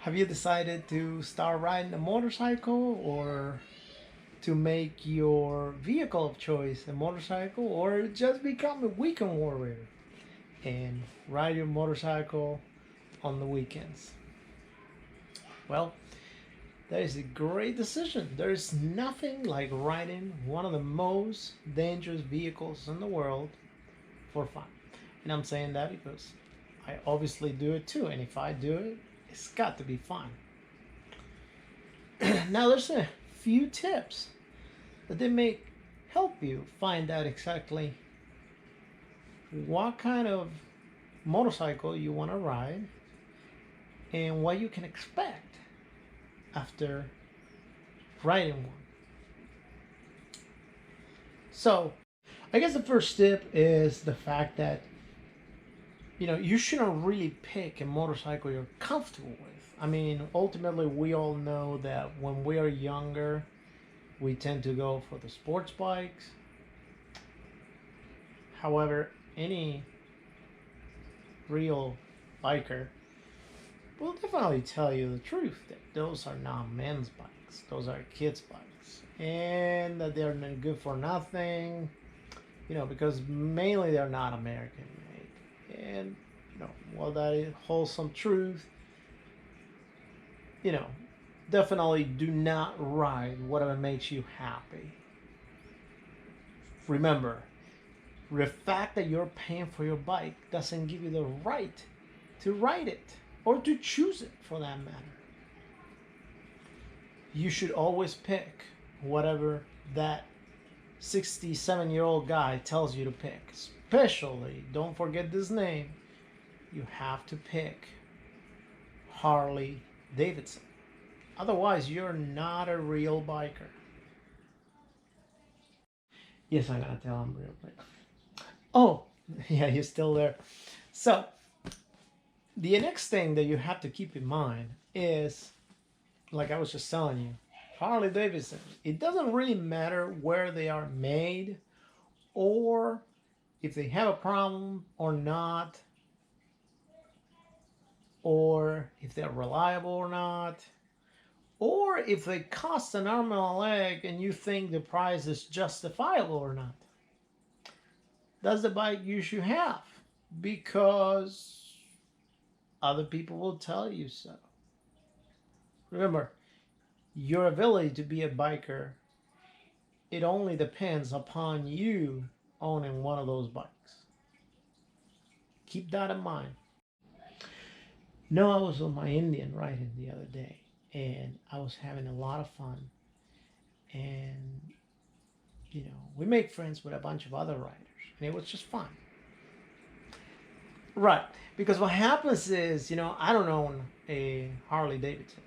Have you decided to start riding a motorcycle or to make your vehicle of choice a motorcycle or just become a weekend warrior and ride your motorcycle on the weekends? Well, that is a great decision. There is nothing like riding one of the most dangerous vehicles in the world for fun. And I'm saying that because I obviously do it too. And if I do it, it's got to be fun. Now, there's a few tips that they may help you find out exactly what kind of motorcycle you want to ride and what you can expect after riding one. So, I guess the first step is the fact that you shouldn't really pick a motorcycle you're comfortable with. I mean, ultimately, we all know that when we are younger, we tend to go for the sports bikes. However, any real biker will definitely tell you the truth that those are not men's bikes, those are kids' bikes, and that they're good for nothing, because mainly they're not American made. And, while that holds some truth, you know, definitely do not ride whatever makes you happy. Remember, the fact that you're paying for your bike doesn't give you the right to ride it or to choose it for that matter. You should always pick whatever that 67-year-old guy tells you to pick. Especially, don't forget this name, you have to pick Harley Davidson. Otherwise, you're not a real biker. Yes, I'm gonna tell him real quick. Oh, yeah, you're still there. So, the next thing that you have to keep in mind is, like I was just telling you, Harley Davidson. It doesn't really matter where they are made or if they have a problem or not, or if they're reliable or not, or if they cost an arm and a leg and you think the price is justifiable or not. That's the bike you should have because other people will tell you so. Remember, your ability to be a biker, it only depends upon you owning one of those bikes. Keep that in mind. No, I was on my Indian riding the other day and I was having a lot of fun. And, we make friends with a bunch of other riders and it was just fun. Right. Because what happens is, I don't own a Harley Davidson.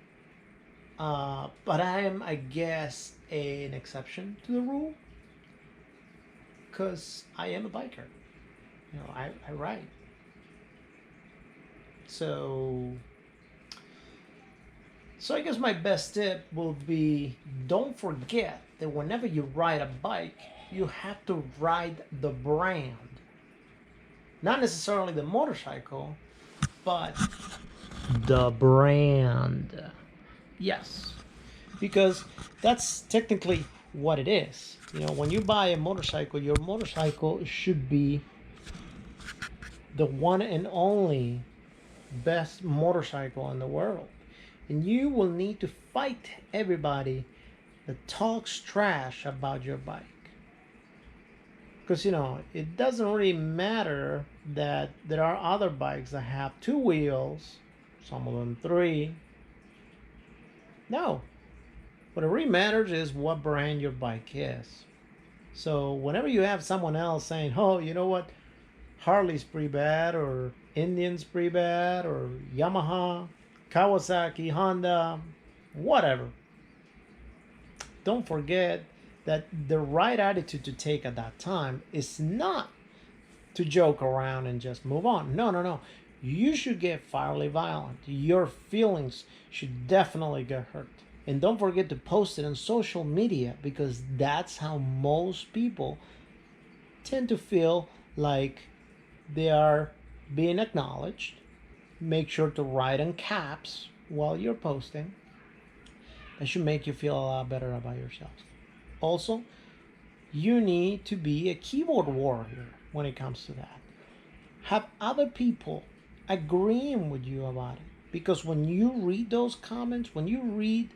But I am, I guess, an exception to the rule because I am a biker. I ride. So I guess my best tip will be don't forget that whenever you ride a bike, you have to ride the brand. Not necessarily the motorcycle, but the brand. Yes, because that's technically what it is. When you buy a motorcycle, your motorcycle should be the one and only best motorcycle in the world. And you will need to fight everybody that talks trash about your bike. Because, it doesn't really matter that there are other bikes that have two wheels, some of them three. No. What really matters is what brand your bike is. So whenever you have someone else saying, oh, you know what, Harley's pretty bad, or Indian's pretty bad, or Yamaha, Kawasaki, Honda, whatever, don't forget that the right attitude to take at that time is not to joke around and just move on. No, no, no. You should get fairly violent. Your feelings should definitely get hurt. And don't forget to post it on social media because that's how most people tend to feel like they are being acknowledged. Make sure to write in caps while you're posting that should make you feel a lot better about yourself. Also, you need to be a keyboard warrior when it comes to that. Have other people agreeing with you about it. Because when you read those comments, when you read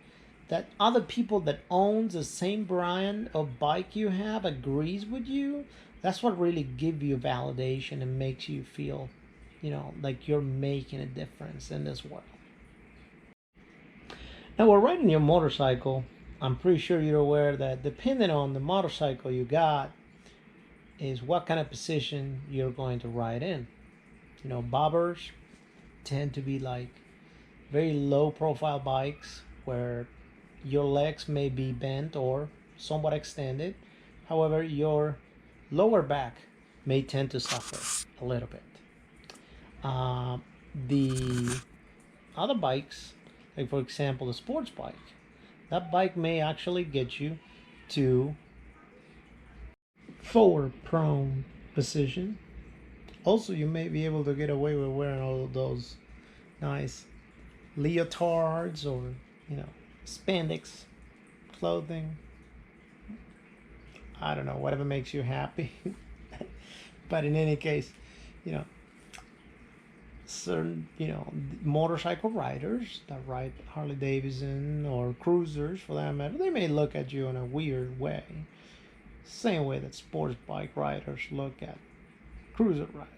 that other people that owns the same brand of bike you have agrees with you, that's what really gives you validation and makes you feel, like you're making a difference in this world. Now, while riding your motorcycle, I'm pretty sure you're aware that depending on the motorcycle you got is what kind of position you're going to ride in. Bobbers tend to be like very low profile bikes where your legs may be bent or somewhat extended. However, your lower back may tend to suffer a little bit. The other bikes, like for example, the sports bike, that bike may actually get you to forward prone position. Also, you may be able to get away with wearing all of those nice leotards or spandex clothing. I don't know, whatever makes you happy. But in any case, certain motorcycle riders that ride Harley Davidson or cruisers for that matter, they may look at you in a weird way, same way that sports bike riders look at cruiser riders.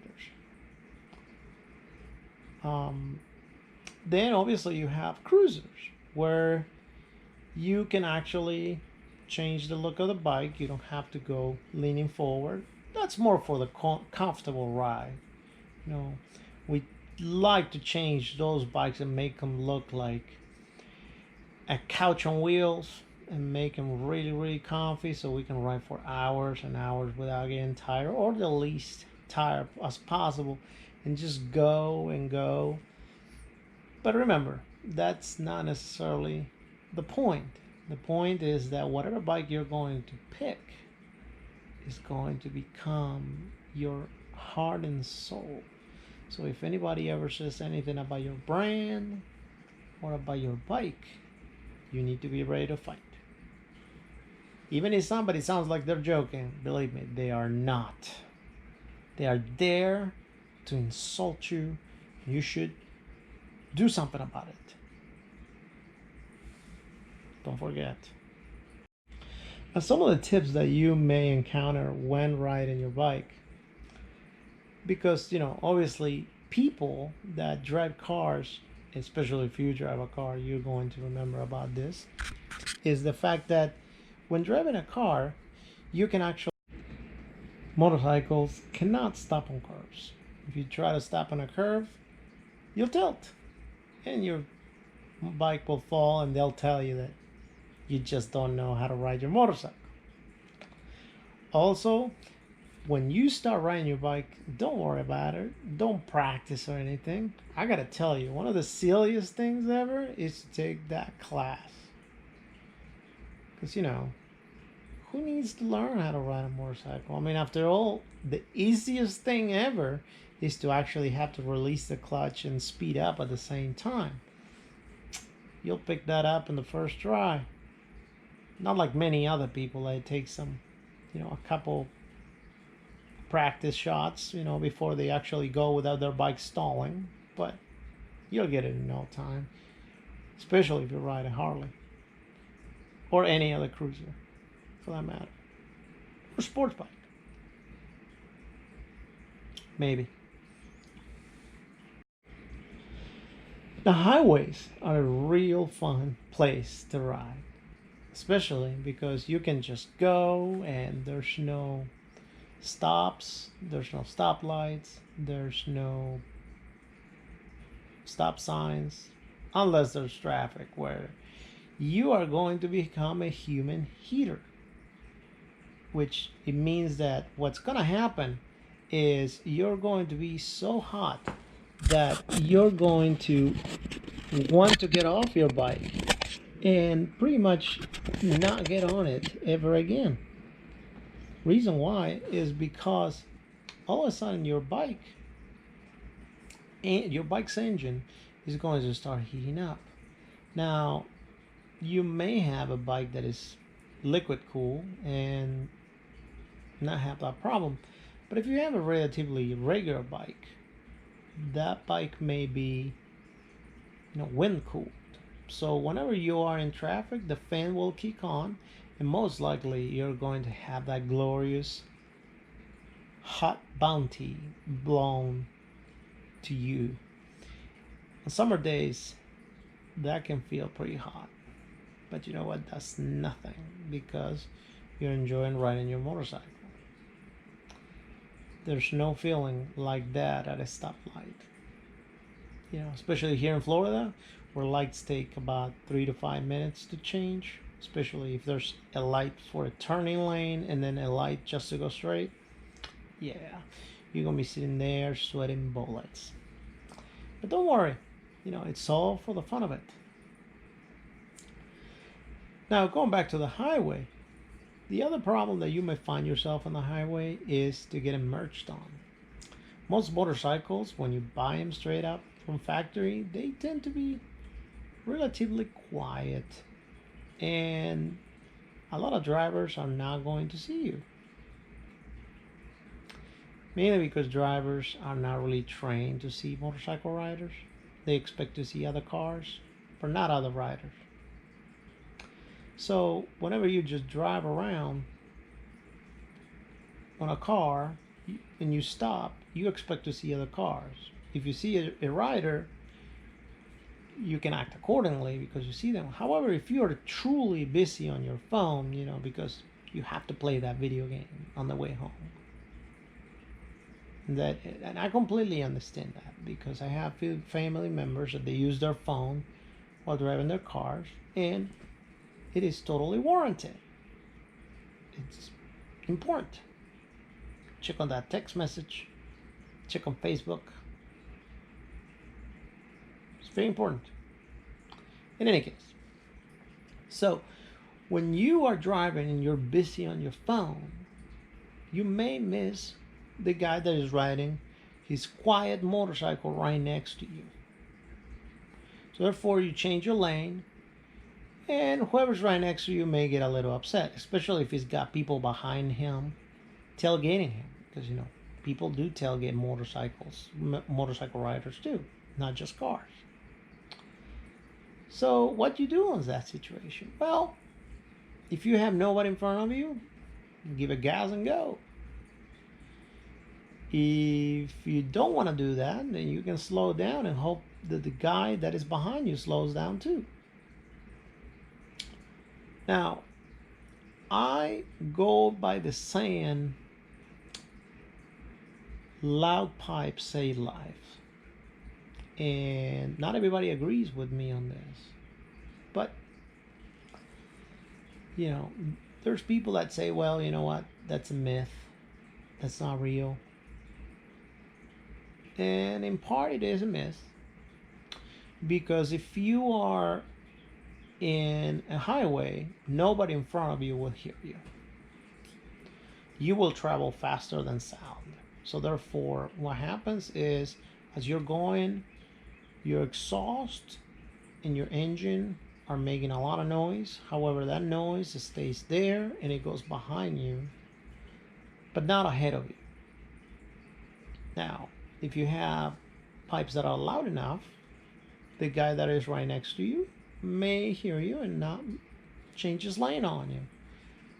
Then obviously you have cruisers where you can actually change the look of the bike. You don't have to go leaning forward. That's more for the comfortable ride. We like to change those bikes and make them look like a couch on wheels and make them really, really comfy so we can ride for hours and hours without getting tired, or the least tired as possible, and just go and go. But remember, that's not necessarily the point. The point is that whatever bike you're going to pick is going to become your heart and soul. So if anybody ever says anything about your brand or about your bike, you need to be ready to fight. Even if somebody sounds like they're joking, believe me, they are not. They are there to insult you. You should do something about it. Don't forget. Now, some of the tips that you may encounter when riding your bike, because obviously people that drive cars, especially if you drive a car, you're going to remember about this, is the fact that when driving a car, you can actually, motorcycles cannot stop on curves. If you try to stop on a curve, you'll tilt and your bike will fall, and they'll tell you that you just don't know how to ride your motorcycle. Also, when you start riding your bike, don't worry about it. Don't practice or anything. I gotta tell you, one of the silliest things ever is to take that class. Because, who needs to learn how to ride a motorcycle? I mean, after all, the easiest thing ever is to actually have to release the clutch and speed up at the same time. You'll pick that up in the first try. Not like many other people that take some, a couple practice shots, before they actually go without their bike stalling. But you'll get it in no time, especially if you ride a Harley or any other cruiser for that matter, or sports bike. Maybe. The highways are a real fun place to ride, especially because you can just go and there's no stops, there's no stoplights, there's no stop signs, unless there's traffic where you are going to become a human heater, which it means that what's going to happen is you're going to be so hot that you're going to want to get off your bike and pretty much not get on it ever again. Reason why is because all of a sudden your bike's engine is going to start heating up. Now, you may have a bike that is liquid cool and not have that problem. But if you have a relatively regular bike, that bike may be, wind cooled. So whenever you are in traffic, the fan will kick on, and most likely you're going to have that glorious hot bounty blown to you. On summer days, that can feel pretty hot. But you know what? That's nothing because you're enjoying riding your motorcycle. There's no feeling like that at a stoplight. Especially here in Florida, where lights take about 3 to 5 minutes to change, especially if there's a light for a turning lane and then a light just to go straight. Yeah, you're gonna be sitting there sweating bullets. But don't worry, it's all for the fun of it. Now, going back to the highway, the other problem that you may find yourself on the highway is to get emerged on. Most motorcycles, when you buy them straight up from factory, they tend to be relatively quiet, and a lot of drivers are not going to see you. Mainly because drivers are not really trained to see motorcycle riders. They expect to see other cars, but not other riders. So whenever you just drive around on a car and you stop, you expect to see other cars. If you see a rider, you can act accordingly because you see them. However, if you are truly busy on your phone, because you have to play that video game on the way home, and I completely understand that because I have family members that they use their phone while driving their cars, and it is totally warranted. It's important. Check on that text message. Check on Facebook. It's very important. In any case, so when you are driving and you're busy on your phone, you may miss the guy that is riding his quiet motorcycle right next to you. So therefore, you change your lane, and whoever's right next to you may get a little upset, especially if he's got people behind him tailgating him, because people do tailgate motorcycle riders too, not just cars. So what you do in that situation? Well, if you have nobody in front of you, give it gas and go. If you don't want to do that, then you can slow down and hope that the guy that is behind you slows down too. Now, I go by the saying, loud pipes save life. And not everybody agrees with me on this. But, there's people that say, well, you know what, that's a myth. That's not real. And in part it is a myth. Because if you are in a highway, nobody in front of you will hear you. You will travel faster than sound. So therefore, what happens is, as you're going, your exhaust and your engine are making a lot of noise. However, that noise stays there and it goes behind you, but not ahead of you. Now, if you have pipes that are loud enough, the guy that is right next to you may hear you and not change his lane on you,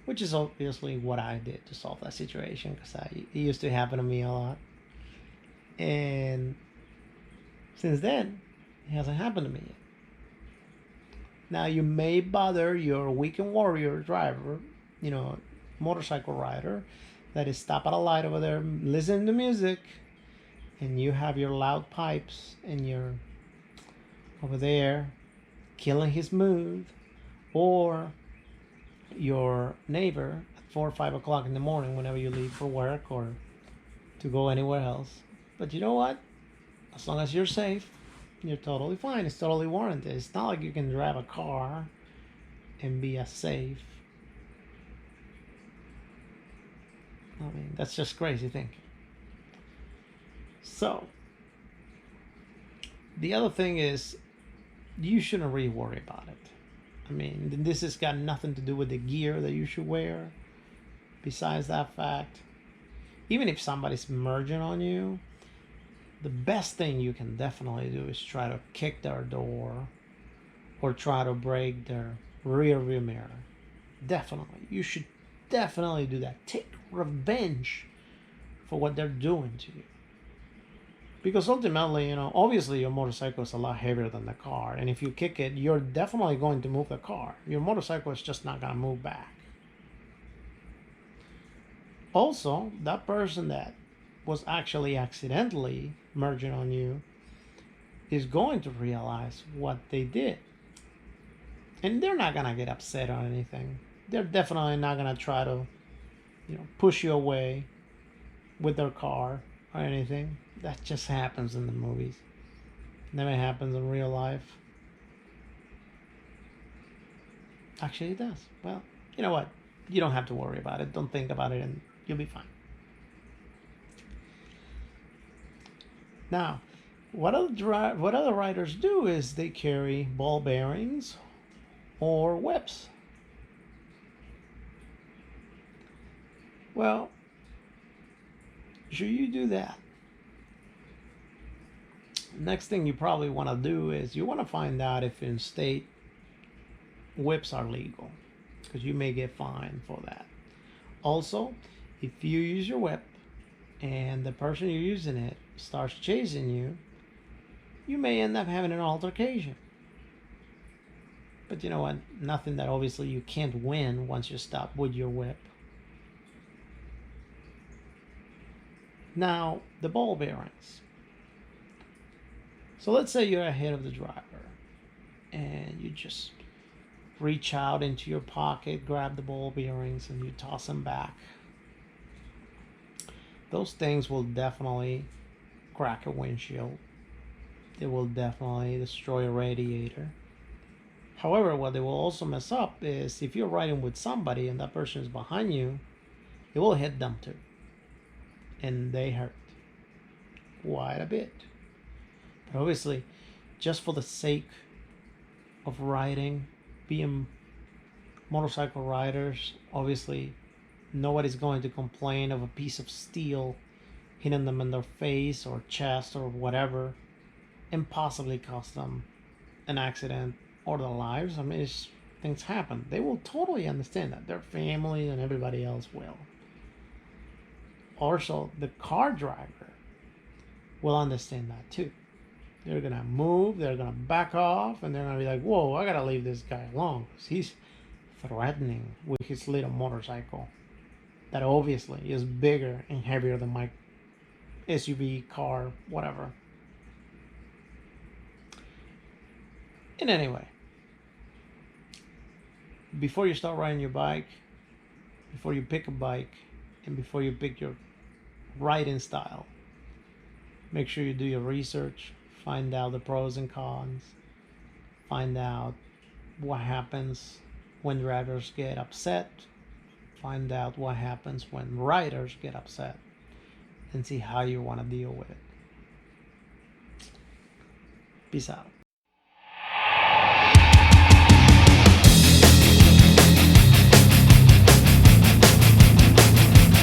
which is obviously what I did to solve that situation, because it used to happen to me a lot. And since then, it hasn't happened to me yet. Now, you may bother your weekend warrior driver, motorcycle rider, that is stopped at a light over there, listening to music, and you have your loud pipes and you're over there killing his mood, or your neighbor at 4 or 5 o'clock in the morning whenever you leave for work or to go anywhere else. But you know what? As long as you're safe, you're totally fine. It's totally warranted. It's not like you can drive a car and be as safe. I mean, that's just crazy thinking. So, The other thing is, you shouldn't really worry about it. I mean, this has got nothing to do with the gear that you should wear. Besides that fact, even if somebody's merging on you, the best thing you can definitely do is try to kick their door or try to break their rear view mirror. Definitely. You should definitely do that. Take revenge for what they're doing to you. Because ultimately, obviously your motorcycle is a lot heavier than the car. And if you kick it, you're definitely going to move the car. Your motorcycle is just not going to move back. Also, that person that was actually accidentally merging on you is going to realize what they did. And they're not going to get upset or anything. They're definitely not going to try to, push you away with their car or anything. That just happens in the movies. Never happens in real life. Actually, it does. Well, you know what? You don't have to worry about it. Don't think about it, and you'll be fine. Now, what other riders do is they carry ball bearings or whips. Well, should you do that? Next thing you probably want to do is you want to find out if in state whips are legal, because you may get fined for that. Also, if you use your whip and the person you're using it starts chasing you, you may end up having an altercation. But you know what? Nothing that obviously you can't win once you stop with your whip. Now, the ball bearings. So let's say you're ahead of the driver and you just reach out into your pocket, grab the ball bearings, and you toss them back. Those things will definitely crack a windshield. They will definitely destroy a radiator. However, what they will also mess up is if you're riding with somebody and that person is behind you, it will hit them too. And they hurt quite a bit. But obviously, just for the sake of riding, being motorcycle riders, obviously nobody's going to complain of a piece of steel hitting them in their face or chest or whatever and possibly cost them an accident or their lives. I mean, things happen. They will totally understand that. Their family and everybody else will. Also, the car driver will understand that too. They're gonna move, they're gonna back off, and they're gonna be like, whoa, I gotta leave this guy alone because he's threatening with his little motorcycle that obviously is bigger and heavier than my SUV, car, whatever. And anyway, before you start riding your bike, before you pick a bike, and before you pick your riding style, make sure you do your research, find out the pros and cons, find out what happens when drivers get upset, find out what happens when riders get upset, and see how you want to deal with it. Peace out.